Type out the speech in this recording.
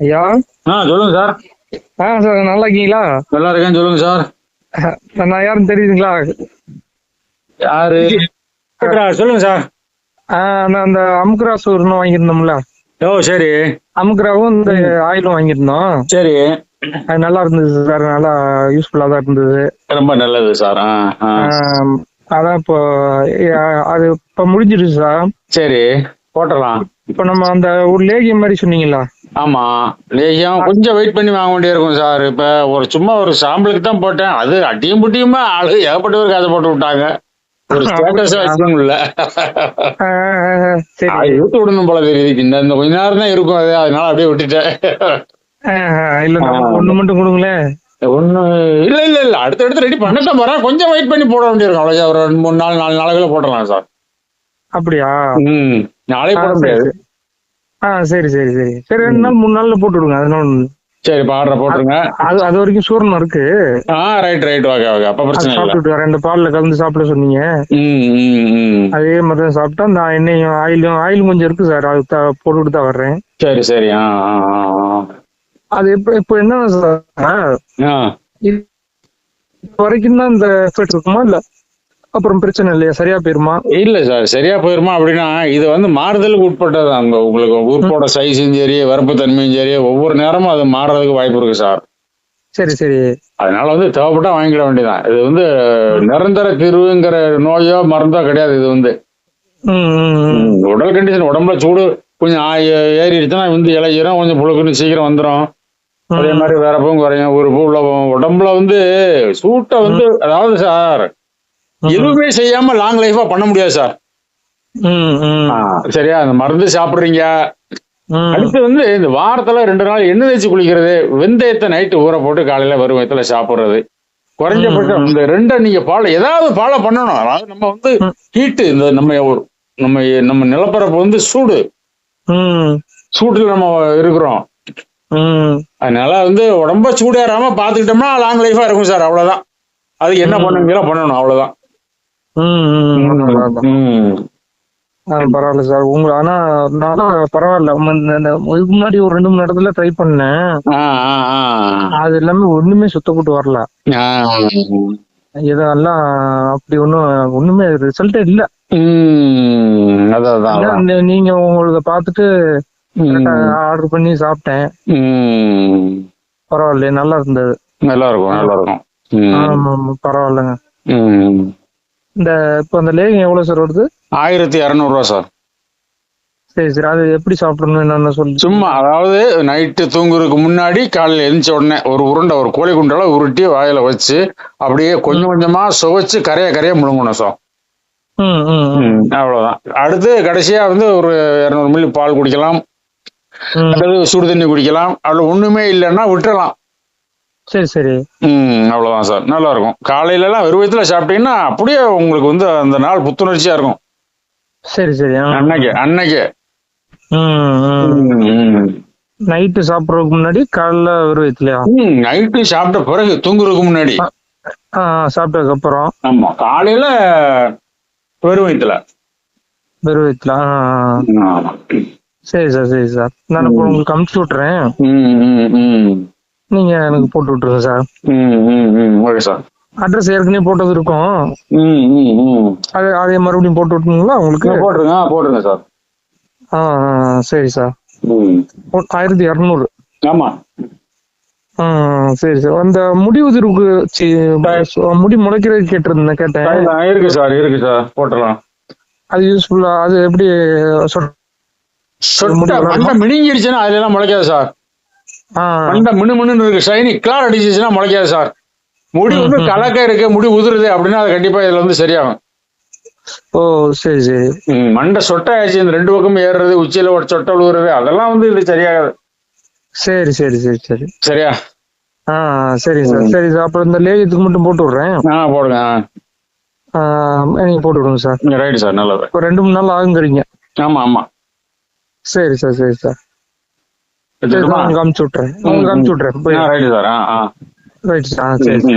ஐயா. சொல்லுங்க sir. Sir நல்லா இருக்கீங்களா? நல்லா இருக்கேன், சொல்லுங்க சார். நான் யாருன்னு தெரியுதுங்களா? யாரு? சொல்லுங்க சார். நான் அந்த அமுக்ரா சூர்னு வாங்கியிருந்தோம்ல. சரி. அமுக்ராவும் இந்த ஆயிலும் வாங்கியிருந்தோம். சரி. அது நல்லா இருந்தது சார், நல்லா யூஸ்ஃபுல்லா தான் இருந்தது. ரொம்ப நல்லது சார். அதான் இப்போ அது இப்போ முடிஞ்சிருச்சு சார். சரி, போட்டலாம். இப்போ நம்ம அந்த ஒரு லேகியம் மாதிரி சொன்னீங்களா? ஆமா, லேகியம் கொஞ்சம் வெயிட் பண்ணி வாங்க வேண்டியிருக்கும் சார். இப்ப சும்மா ஒரு சாம்பிளுக்கு தான் போட்டேன். அது அட்டியும் புட்டியுமா ஆளு ஏகப்பட்டவருக்கு அதை போட்டு விட்டாங்க. ஒரு ஸ்டேட்டஸ் வச்சுக்கணும்ல. இழுத்து விடணும் போல தெரியுது. இந்த கொஞ்ச நேரம் தான் இருக்கும் அது, அதனால அப்படியே விட்டுட்டேன். இல்ல ஒண்ணு மட்டும் கொடுங்களேன். ஒண்ணு இல்ல இல்ல இல்ல, அடுத்தடுத்து ரெடி பண்ணத்தான் போறேன். கொஞ்சம் வெயிட் பண்ணி போட வேண்டியிருக்கும். அவ்வளவு ஒரு 2 3 நாள் 4 நாளைக்குள்ள போடலாம் சார். அப்படியா? நாளே போட முடியாது. சரி சரி சரி சரி 2 நாள் 3 நாள்ல போட்டு விடுங்க. அதனால சரி, ஆர்டர் போட்டுருங்க. அது வரைக்கும் சூரணம் இருக்கு. ரைட் ரைட், ஓகே ஓகே, அப்ப பிரச்சனை இல்ல. சாப்பிட்டுட்டு வரேன். இந்த பால்ல கலந்து சாப்பிட சொன்னீங்க. அதே மாதிரி தான் சாப்பிட்டா. நான் எண்ணெயும் ஆயிலும் கொஞ்சம் இருக்கு சார், அது போட்டுட்டு தான் வர்றேன். சரி சரி. அது இப்போ என்ன சார், இப்போ வரைக்கும் தான் இந்த எஃபெக்ட் இருக்குமா, இல்ல அப்புறம் பிரச்சனை இல்லையா? சரியா போயிருமா? இல்ல சார், சரியா போயிருமா அப்படின்னா, இது மாறுதலுக்கு உட்பட்டது. உங்களுக்கு உறுப்போட சைஸும் சரி, வரப்பு தன்மையும் சரி, ஒவ்வொரு நேரமும் அது மாறுறதுக்கு வாய்ப்பு இருக்கு சார். சரி சரி. அதனால தேவைப்பட்டா வாங்கிட வேண்டியதான். இது நிரந்தர தீர்வுங்கிற நோயோ மருந்தோ கிடையாது. இது உடல் கண்டிஷன், உடம்புல சூடு கொஞ்சம் ஏறிடுச்சுன்னா இலையிரும், கொஞ்சம் புழுக்குன்னு சீக்கிரம் வந்துடும். அதே மாதிரி வரப்பும் குறையும். உறுப்பு உள்ள உடம்புல சூட்டை அதாவது சார், எதுவுமே செய்யாம லாங் லைஃபா பண்ண முடியாது சார். சரியா? அந்த மருந்து சாப்பிடுறீங்க. அடுத்து இந்த வாரத்துல 2 நாள் எண்ணெய் தேய்ச்சி குளிக்கிறது, வெந்தயத்தை நைட்டு ஊற போட்டு காலையில வெறும் வயித்துல சாப்பிடுறது, குறைஞ்சபட்சம் இந்த 2 நீங்க ஏதாவது ஃபாலோ பண்ணணும். அதாவது நம்ம ஹீட்டு, இந்த நம்ம நிலப்பரப்பு சூடு, சூட்டுல நம்ம இருக்கிறோம். அதனால உடம்ப சூடேறாம பாத்துக்கிட்டோம்னா லாங் லைஃபா இருக்கும் சார். அவ்வளவுதான். அதுக்கு என்ன பண்ணுவீங்களோ பண்ணணும், அவ்வளவுதான். பரவாயில்ல சார். ஆனா நான் பரவாயில்ல. முன்னாடி ஒரு 2 3 இடத்துல ட்ரை பண்ணேன். அது எல்லாமே ஒண்ணுமே சுத்தப்பட்டு வரல. இதெல்லாம் அப்படி ஒண்ணுமே ரிசல்ட்டே இல்ல. நீங்க உங்களுக்கு பாத்துட்டு ஆர்டர் பண்ணி சாப்பிட்டேன். பரவாயில்ல, நல்லா இருந்தது. நல்லா இருக்கும், நல்லா இருக்கும். பரவாயில்லங்க. இப்போ அந்த லேகியம் எவ்வளவு சார் வருது? 1200 ரூபா சார். சரி சரி. அது எப்படி சாப்பிடணும் என்னன்னு சொல்லி. சும்மா அதாவது நைட்டு தூங்குறதுக்கு முன்னாடி காலையில எழுந்த உடனே ஒரு உருண்டை, ஒரு கோழி குண்டால உருட்டி வாயில வச்சு அப்படியே கொஞ்சம் கொஞ்சமா சுவைச்சு கரைய முழுங்கணும் சார். அவ்வளவுதான். அடுத்து கடைசியா ஒரு 200 மில்லி பால் குடிக்கலாம், அல்லது சுடு தண்ணி குடிக்கலாம். அதுல ஒண்ணுமே இல்லைன்னா விட்டுறலாம். சரி சரி. அவ்வளவுதான் சார். நல்லா இருக்கும். காலையில எல்லாம் வெறும் வயித்துல சாப்பிட்டீங்கன்னா அப்படியே உங்களுக்கு அந்த நாள் புத்துணர்ச்சியா இருக்கும். சரி சரி. அன்னைக்கு நைட்டு சாப்பிடறதுக்கு முன்னாடி, காலைல வெறும் வயித்துலயா? நைட்டு சாப்பிட்ட பிறகு தூங்குறதுக்கு முன்னாடி, சாப்பிட்டதுக்கு அப்புறம். ஆமா, காலையில வெறும் வயித்துல. சரி சார், சரி சார். நான் உங்களுக்கு அனுப்பிச்சு விட்டுறேன். நீங்க எனக்கு போட்டு விட்டுருங்க சார். Okay sir. அட்ரஸ் ஏற்கனவே போட்டது இருக்கும். அதே மறுபடியும் போட்டு விட்டுங்களா உங்களுக்கு? போட்டுருங்க சார். சரி சார். 1200. ஆமா. சரி சார். அந்த முடி உதிர்வுக்கு முடி முளைக்கிறது கேட்டேன். இருக்கு சார், இருக்கு சார், போட்டுடலாம். அது யூஸ்ஃபுல்லா? அது எப்படி? மினிங்கிருச்சுன்னா அதுல எல்லாம் முளைக்காது சார். மினு இருக்கு, ஷைனி கிளார் அடிச்சுன்னா முளைக்காது சார். முடி கலக்க இருக்கு, முடி உதிருது அப்படின்னா அது கண்டிப்பா இதுல சரியாகும். ஓ சரி சரி. மண்டை சொட்டை ஆயிடுச்சு, இந்த 2 பக்கமும் ஏறுறது, உச்சியில ஒரு சொட்டை விழுறது, அதெல்லாம் இது சரியாகாது. சரி சரி சரி சரி. சரியா? சரி சார், சரி சார். அப்புறம் இந்த லேகியத்துக்கு மட்டும் போட்டு விடுறேன். போடுங்க. நீங்க போட்டு விடுங்க சார். ரைட் சார், நல்லது. ஒரு 2 3 நாள் ஆகுங்கிறீங்க. ஆமா ஆமா. சரி சார், சரி சார். அனுப்பிச்சு விட்டுறேன். Right sir. Right sir. சரி.